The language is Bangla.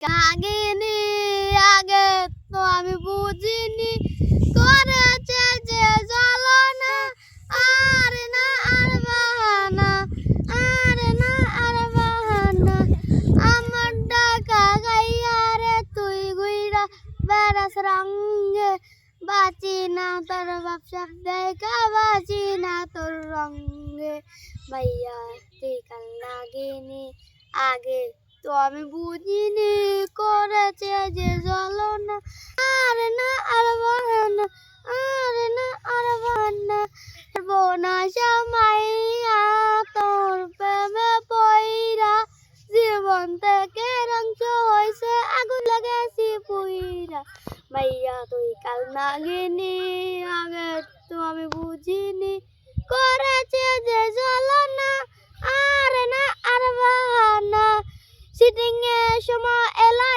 কাগিনি আগে তো আমি বুঝিনি করেছে যে জ্বলনা আর না আর বাহানা আর না আর বাহানা আমার ডাকা গাইয়া রে তুই গুইরা বেড়াস রঙে বাঁচি না তোর ব্যবসা দেখা বাঁচি না তোর রঙে ভাইয়া তুই কাল নাগিনি আগে তো আমি বুঝিনি করেছে যে জ্বলনা আর না আর বাহানা আর না আর বাহানা বোনা মাইয়া তোর প্রেমে পইরা জীবন থেকে রংস হয়েছে আগুন লাগাইছি পুইরা মাইয়া তুই কাল নাগিনি আগে তো আমি বুঝিনি করেছে যে জ্বলনা আর না আর বাহানা সিটিং এর সময় এলা